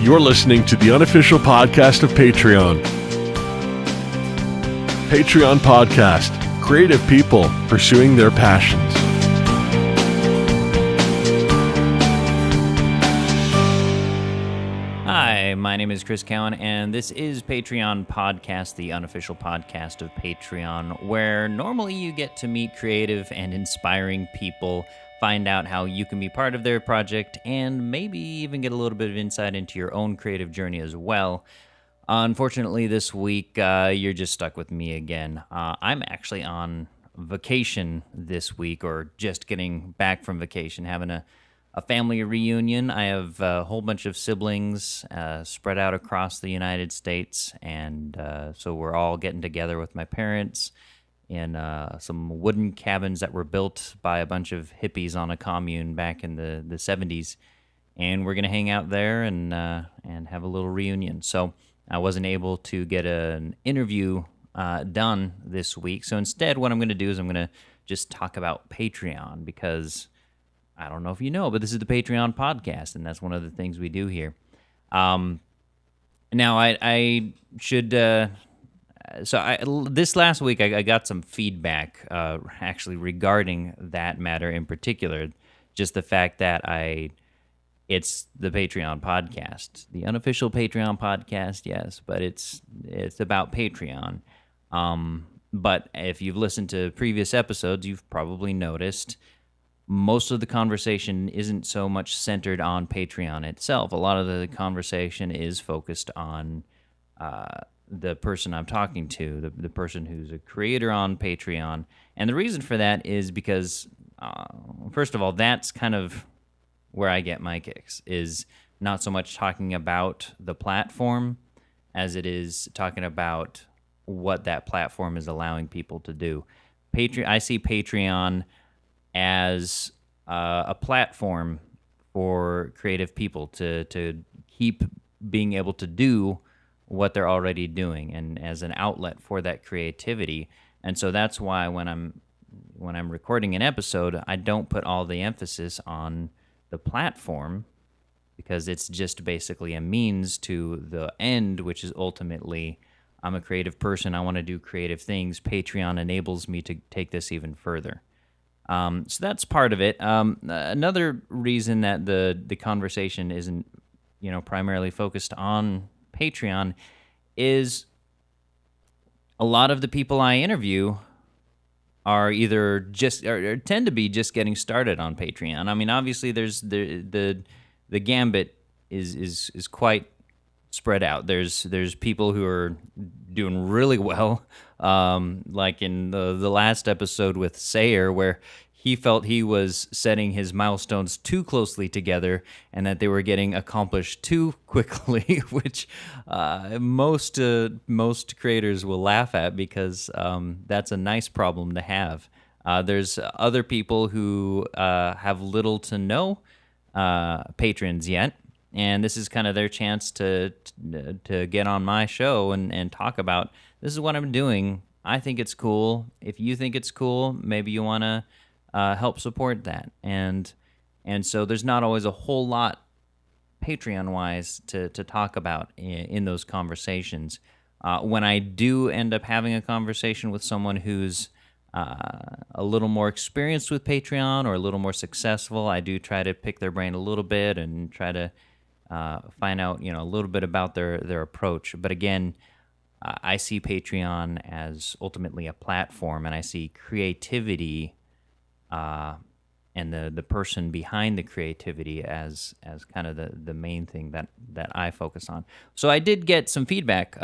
You're listening to the unofficial podcast of Patreon. Patreon Podcast. Creative people pursuing their passions. Hi, my name is Chris Cowan, and this is Patreon Podcast, the unofficial podcast of Patreon, where normally you get to meet creative and inspiring people, find out how you can be part of their project, and maybe even get a little bit of insight into your own creative journey as well. Unfortunately, this week, you're just stuck with me again. I'm actually on vacation this week, or just getting back from vacation, having a family reunion. I have a whole bunch of siblings spread out across the United States, and so we're all getting together with my parents in some wooden cabins that were built by a bunch of hippies on a commune back in the 70s, and we're going to hang out there and have a little reunion. So I wasn't able to get an interview done this week, so instead what I'm going to do is I'm going to just talk about Patreon, because I don't know if you know, but this is the Patreon podcast, and that's one of the things we do here. Now, I should... this last week, I got some feedback, actually, regarding that matter in particular. Just the fact that it's the Patreon podcast, the unofficial Patreon podcast, yes, but it's about Patreon. But if you've listened to previous episodes, you've probably noticed most of the conversation isn't so much centered on Patreon itself. A lot of the conversation is focused on the person I'm talking to, the person who's a creator on Patreon. And the reason for that is because, first of all, that's kind of where I get my kicks, is not so much talking about the platform as it is talking about what that platform is allowing people to do. I see Patreon as a platform for creative people to keep being able to do what they're already doing, and as an outlet for that creativity. And so that's why when I'm recording an episode, I don't put all the emphasis on the platform, because it's just basically a means to the end, which is ultimately, I'm a creative person, I want to do creative things. Patreon enables me to take this even further. So that's part of it. Another reason that the conversation isn't, primarily focused on Patreon is a lot of the people I interview are either just or tend to be just getting started on Patreon. I mean, obviously, there's the gambit is quite spread out. There's people who are doing really well, like in the last episode with Sayer, where he felt he was setting his milestones too closely together and that they were getting accomplished too quickly, which most creators will laugh at, because that's a nice problem to have. There's other people who have little to no patrons yet, and this is kind of their chance to get on my show and talk about, this is what I'm doing. I think it's cool. If you think it's cool, maybe you want to help support that. And so there's not always a whole lot Patreon-wise to talk about in those conversations. When I do end up having a conversation with someone who's a little more experienced with Patreon or a little more successful, I do try to pick their brain a little bit and try to find out, a little bit about their approach. But again, I see Patreon as ultimately a platform, and I see creativity and the person behind the creativity as kind of the main thing that I focus on. So I did get some feedback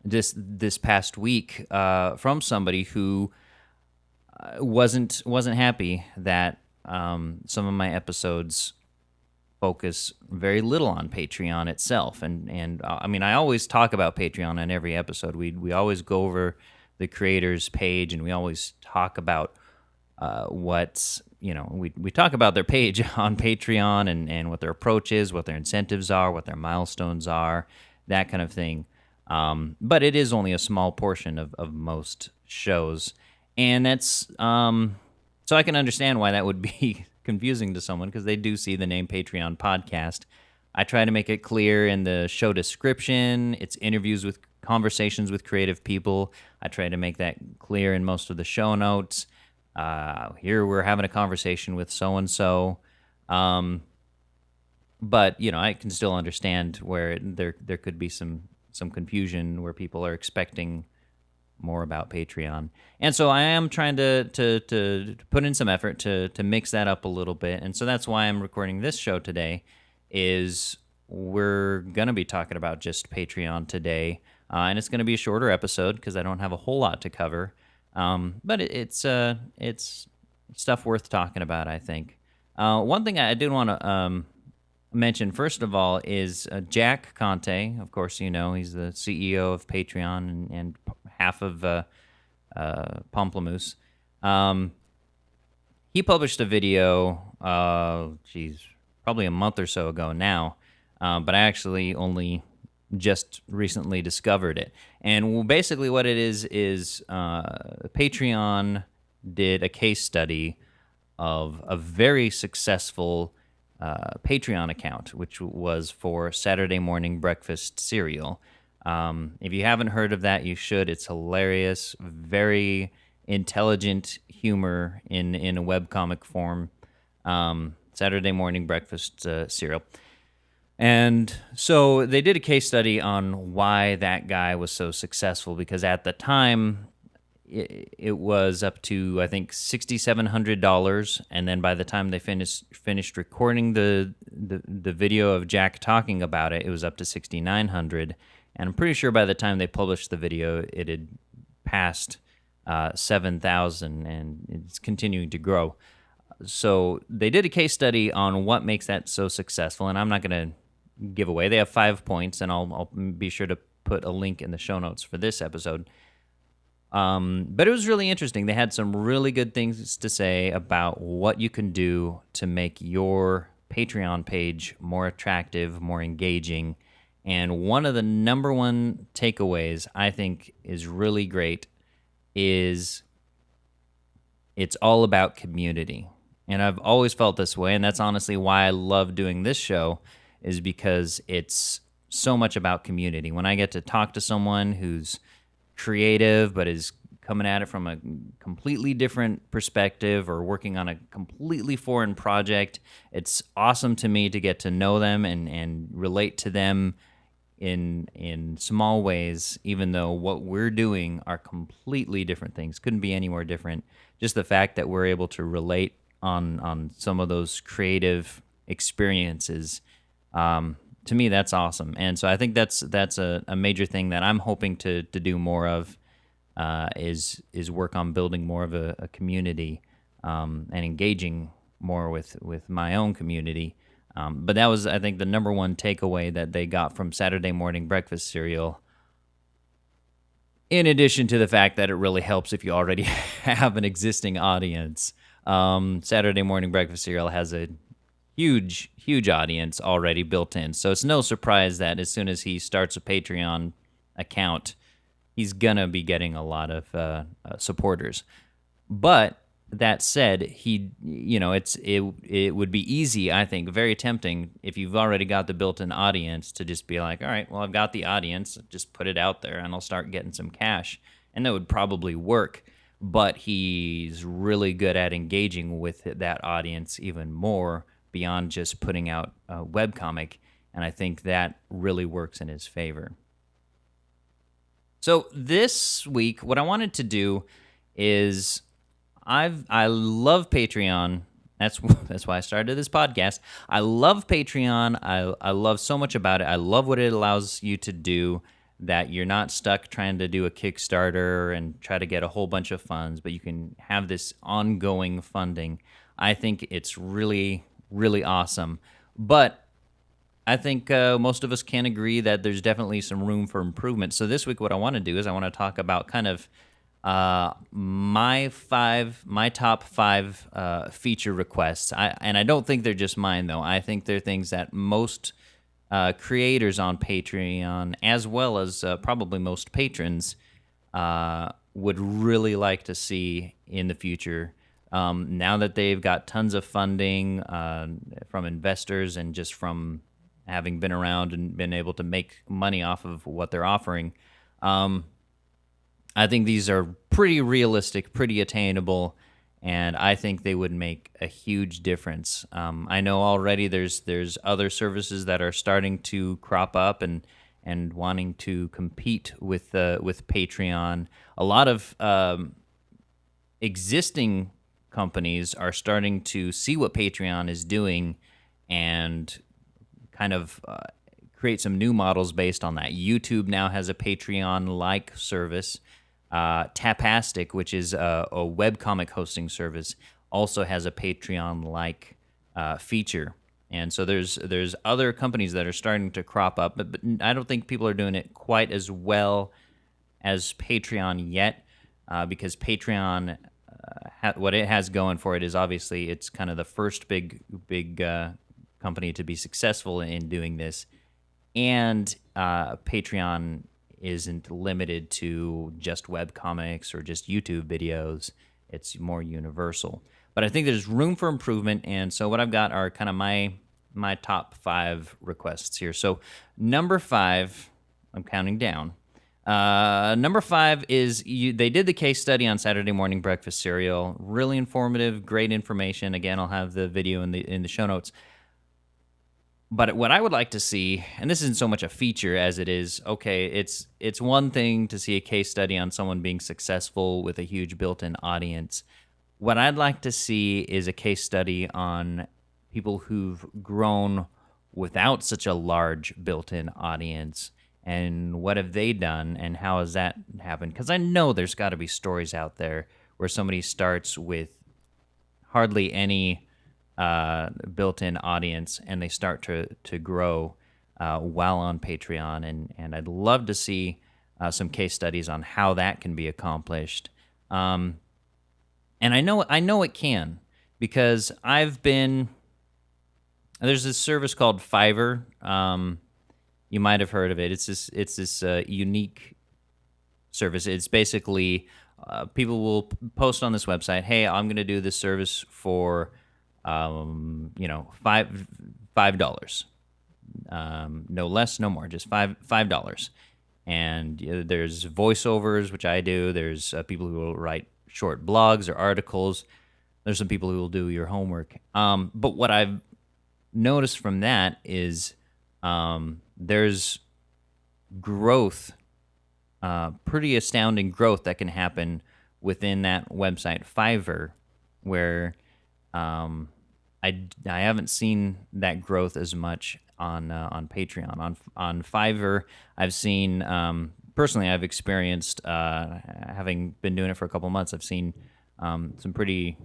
this past week from somebody who wasn't happy that some of my episodes focus very little on Patreon itself. And I mean, I always talk about Patreon in every episode. We always go over the creators page, and we always talk about we talk about their page on Patreon and what their approach is, what their incentives are, what their milestones are, that kind of thing. But it is only a small portion of most shows. And that's, so I can understand why that would be confusing to someone, because they do see the name Patreon podcast. I try to make it clear in the show description. It's interviews with conversations with creative people. I try to make that clear in most of the show notes. Here we're having a conversation with so and so. But I can still understand where there could be some confusion where people are expecting more about Patreon. And so I am trying to put in some effort to mix that up a little bit. And so that's why I'm recording this show today, is we're going to be talking about just Patreon today. And it's going to be a shorter episode because I don't have a whole lot to cover. But it's stuff worth talking about, I think. One thing I did want to mention, first of all, is Jack Conte. Of course, he's the CEO of Patreon and half of Pomplamoose. He published a video, probably a month or so ago now, but I actually only just recently discovered it. And basically what it is Patreon did a case study of a very successful Patreon account, which was for Saturday morning breakfast cereal. If you haven't heard of that, you should. It's hilarious, very intelligent humor in a webcomic form. Saturday morning breakfast cereal. And so they did a case study on why that guy was so successful, because at the time it was up to, I think, $6,700, and then by the time they finished recording the video of Jack talking about it, it was up to $6,900, and I'm pretty sure by the time they published the video, it had passed 7,000, and it's continuing to grow. So they did a case study on what makes that so successful, and I'm not going to give away. They have 5 points, and I'll be sure to put a link in the show notes for this episode. But it was really interesting. They had some really good things to say about what you can do to make your Patreon page more attractive, more engaging. And one of the number one takeaways I think is really great is it's all about community. And I've always felt this way, and that's honestly why I love doing this show, is because it's so much about community. When I get to talk to someone who's creative but is coming at it from a completely different perspective or working on a completely foreign project, it's awesome to me to get to know them and relate to them in small ways, even though what we're doing are completely different things. Couldn't be any more different. Just the fact that we're able to relate on some of those creative experiences, to me, that's awesome. And so I think that's a major thing that I'm hoping to do more of, is work on building more of a community, and engaging more with my own community. But that was, I think, the number one takeaway that they got from Saturday morning breakfast cereal, in addition to the fact that it really helps if you already have an existing audience. Saturday morning breakfast cereal has a huge audience already built in. So it's no surprise that as soon as he starts a Patreon account, he's gonna be getting a lot of supporters. But that said, it would be easy, I think, very tempting if you've already got the built-in audience to just be like, all right, well, I've got the audience, just put it out there and I'll start getting some cash. And that would probably work. But he's really good at engaging with that audience even more beyond just putting out a webcomic. And I think that really works in his favor. So this week, what I wanted to do is I love Patreon. That's why I started this podcast. I love Patreon. I love so much about it. I love what it allows you to do, that you're not stuck trying to do a Kickstarter and try to get a whole bunch of funds, but you can have this ongoing funding. I think it's really, really awesome. But I think most of us can agree that there's definitely some room for improvement. So this week what I want to do is I want to talk about kind of my top five feature requests. And I don't think they're just mine, though. I think they're things that most creators on Patreon, as well as probably most patrons, would really like to see in the future. Now that they've got tons of funding from investors and just from having been around and been able to make money off of what they're offering. I think these are pretty realistic, pretty attainable, and I think they would make a huge difference. I know already there's other services that are starting to crop up and wanting to compete with Patreon. A lot of existing companies are starting to see what Patreon is doing and kind of create some new models based on that. YouTube now has a Patreon-like service. Tapastic, which is a webcomic hosting service, also has a Patreon-like feature. And so there's other companies that are starting to crop up, but I don't think people are doing it quite as well as Patreon yet, because Patreon, what it has going for it is obviously it's kind of the first big company to be successful in doing this, and Patreon isn't limited to just webcomics or just YouTube videos. It's more universal. But I think there's room for improvement, and so what I've got are kind of my top 5 requests here. So number 5, I'm counting down. Number 5 is they did the case study on Saturday morning breakfast cereal. Really informative, great information. Again, I'll have the video in the show notes. But what I would like to see, and this isn't so much a feature as it is, okay, it's one thing to see a case study on someone being successful with a huge built-in audience. What I'd like to see is a case study on people who've grown without such a large built-in audience, and what have they done, and how has that happened? Because I know there's got to be stories out there where somebody starts with hardly any built-in audience, and they start to grow while on Patreon, and I'd love to see some case studies on how that can be accomplished. And I know it can, because there's this service called Fiverr. You might have heard of it. It's this unique service. It's basically people will post on this website, "Hey, I'm going to do this service for $5, no less, no more, just $5. And there's voiceovers, which I do. There's people who will write short blogs or articles. There's some people who will do your homework. But what I've noticed from that is there's growth, pretty astounding growth that can happen within that website Fiverr, where I haven't seen that growth as much on Patreon. On Fiverr, I've seen personally, I've experienced having been doing it for a couple months. I've seen some pretty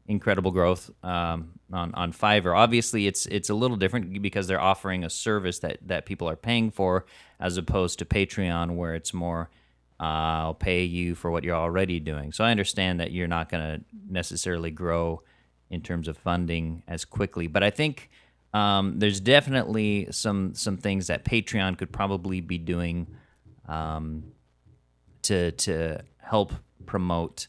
incredible growth on Fiverr. Obviously, it's a little different because they're offering a service that people are paying for, as opposed to Patreon, where it's more I'll pay you for what you're already doing. So I understand that you're not going to necessarily grow in terms of funding as quickly, but I think there's definitely some things that Patreon could probably be doing to help promote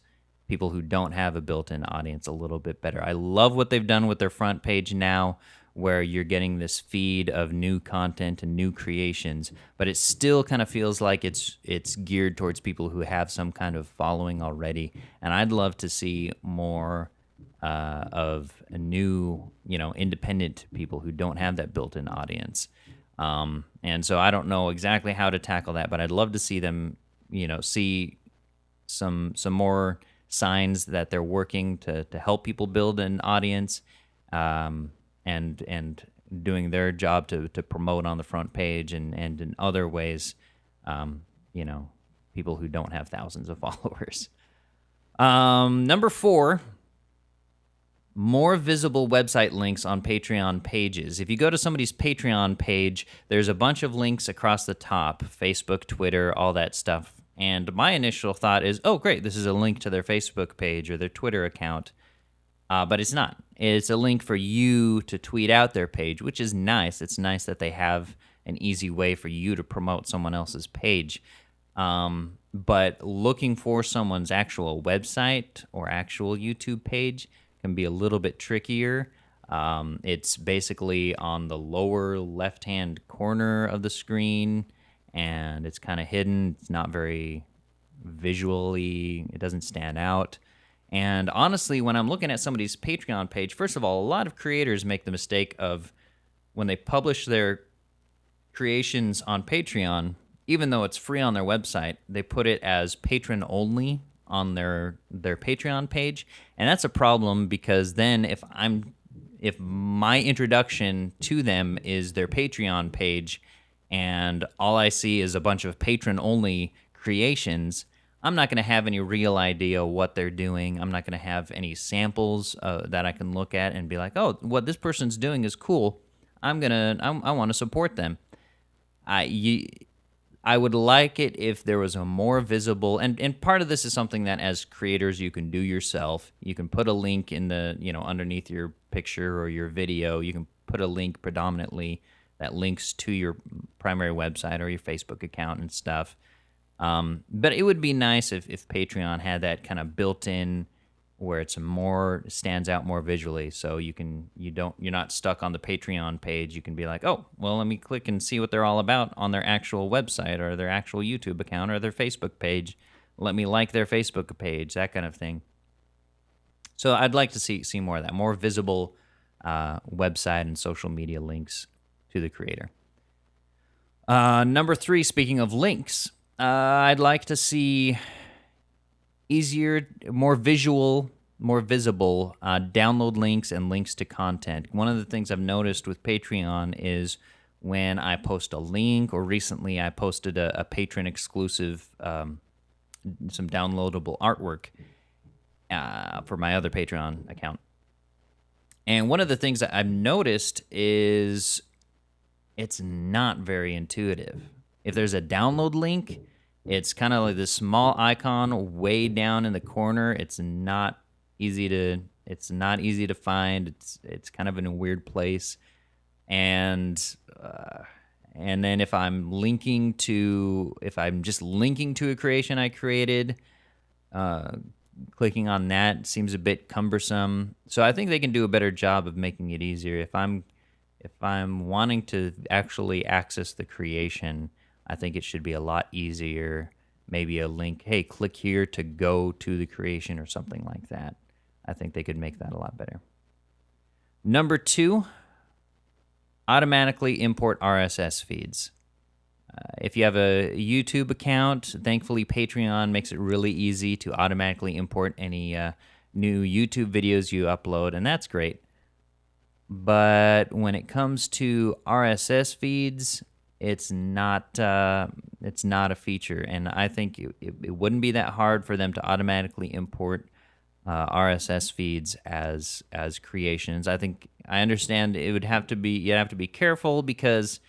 people who don't have a built-in audience a little bit better. I love what they've done with their front page now, where you're getting this feed of new content and new creations, but it still kind of feels like it's geared towards people who have some kind of following already. And I'd love to see more of a new, independent people who don't have that built-in audience. And so I don't know exactly how to tackle that, but I'd love to see them, see some more signs that they're working to help people build an audience, and doing their job to promote on the front page and in other ways, people who don't have thousands of followers. Number 4, more visible website links on Patreon pages. If you go to somebody's Patreon page, there's a bunch of links across the top, Facebook, Twitter, all that stuff. And my initial thought is, oh, great, this is a link to their Facebook page or their Twitter account. But it's not. It's a link for you to tweet out their page, which is nice. It's nice that they have an easy way for you to promote someone else's page. But looking for someone's actual website or actual YouTube page can be a little bit trickier. It's basically on the lower left-hand corner of the screen, and it's kind of hidden. It's not very visually, it doesn't stand out. And honestly, when I'm looking at somebody's Patreon page, first of all, a lot of creators make the mistake of when they publish their creations on Patreon, even though it's free on their website, they put it as patron only on their Patreon page. And that's a problem because then if my introduction to them is their Patreon page and all I see is a bunch of patron only creations, I'm not going to have any real idea what they're doing. I'm not going to have any samples that I can look at and be like, oh, what this person's doing is cool. I want to support them. I would like it if there was a more visible, and part of this is something that as creators you can do yourself. You can put a link in the, underneath your picture or your video. You can put a link predominantly that links to your primary website or your Facebook account and stuff. But it would be nice if Patreon had that kind of built-in where it's stands out more visually, so you're not stuck on the Patreon page. You can be like, oh, well, let me click and see what they're all about on their actual website or their actual YouTube account or their Facebook page. Let me like their Facebook page, that kind of thing. So I'd like to see more of that, more visible website and social media links to the creator. Number 3, speaking of links, I'd like to see easier, more visual, more visible download links and links to content. One of the things I've noticed with Patreon is when I post a link, or recently I posted a patron exclusive, some downloadable artwork for my other Patreon account. And one of the things that I've noticed is it's not very intuitive. If there's a download link, it's kind of like this small icon way down in the corner. It's not easy to find. It's kind of in a weird place. And then if I'm just linking to a creation I created, clicking on that seems a bit cumbersome. So I think they can do a better job of making it easier. If I'm wanting to actually access the creation, I think it should be a lot easier. Maybe a link, hey, click here to go to the creation or something like that. I think they could make that a lot better. Number 2, automatically import RSS feeds. If you have a YouTube account, thankfully Patreon makes it really easy to automatically import any new YouTube videos you upload, and that's great. But when it comes to RSS feeds, it's not a feature, and I think it wouldn't be that hard for them to automatically import RSS feeds as creations. I understand it would have to be, you'd have to be careful because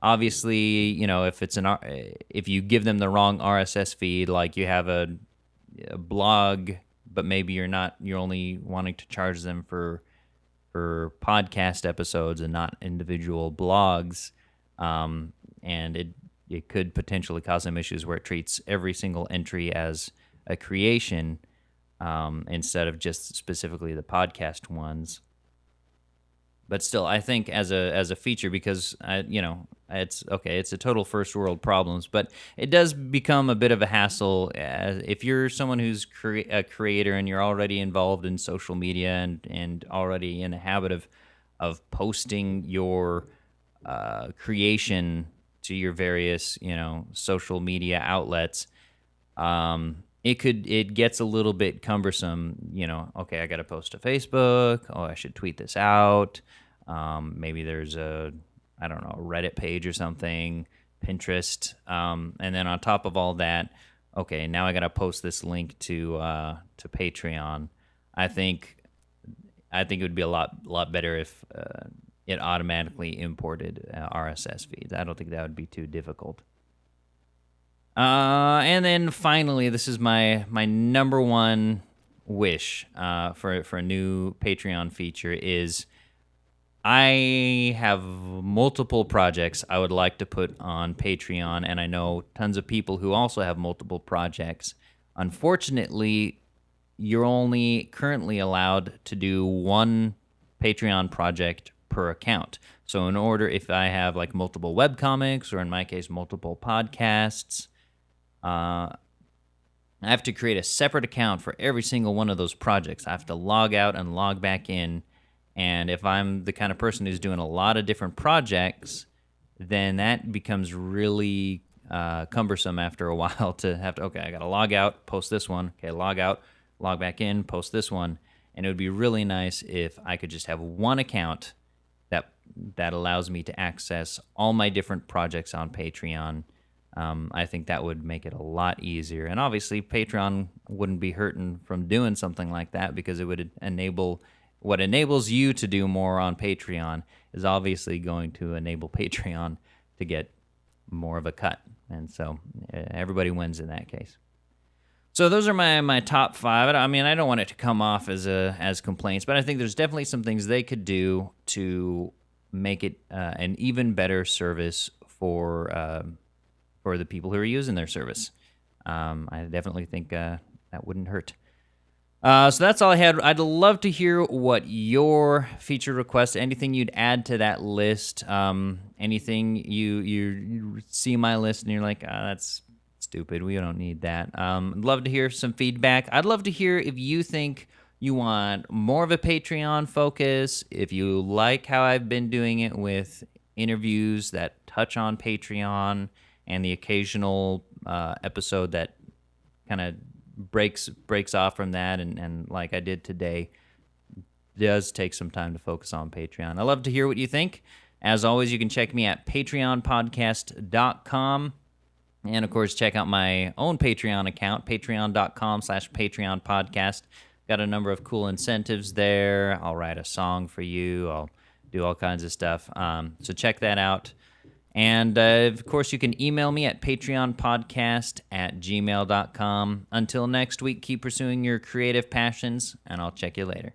obviously, if you give them the wrong RSS feed, like you have a blog, but maybe you're only wanting to charge them for podcast episodes and not individual blogs. And it could potentially cause some issues where it treats every single entry as a creation instead of just specifically the podcast ones. But still, I think as a feature, because it's okay, it's a total first world problems, but it does become a bit of a hassle if you're someone who's a creator and you're already involved in social media and already in the habit of posting your creation to your various social media outlets. It gets a little bit cumbersome. Okay, I got to post to Facebook. Oh, I should tweet this out. Maybe there's a Reddit page or something, Pinterest, and then on top of all that, okay, now I got to post this link to Patreon. I think it would be a lot better if it automatically imported RSS feeds. I don't think that would be too difficult. And then finally, this is my number one wish for a new Patreon feature is I have multiple projects I would like to put on Patreon, and I know tons of people who also have multiple projects. Unfortunately, you're only currently allowed to do one Patreon project per account. So in order, if I have like multiple webcomics, or in my case, multiple podcasts, I have to create a separate account for every single one of those projects. I have to log out and log back in. And if I'm the kind of person who's doing a lot of different projects, then that becomes really cumbersome after a while to have to, okay, I got to log out, post this one. Okay, log out, log back in, post this one. And it would be really nice if I could just have one account that allows me to access all my different projects on Patreon. I think that would make it a lot easier. And obviously, Patreon wouldn't be hurting from doing something like that, because it would enable, what enables you to do more on Patreon is obviously going to enable Patreon to get more of a cut. And so everybody wins in that case. So those are my top 5. I mean, I don't want it to come off as complaints, but I think there's definitely some things they could do to make it an even better service for the people who are using their service. I definitely think that wouldn't hurt. So that's all I had. I'd love to hear what your feature requests, anything you'd add to that list, anything you see my list and you're like, that's stupid, we don't need that. I'd love to hear some feedback. I'd love to hear if you think you want more of a Patreon focus, if you like how I've been doing it with interviews that touch on Patreon and the occasional episode that kind of breaks off from that, and like I did today, does take some time to focus on Patreon. I'd love to hear what you think. As always, you can check me at patreonpodcast.com. And, of course, check out my own Patreon account, patreon.com/patreonpodcast. Got a number of cool incentives there. I'll write a song for you. I'll do all kinds of stuff. So check that out. And, of course, you can email me at patreonpodcast@gmail.com. Until next week, keep pursuing your creative passions, and I'll check you later.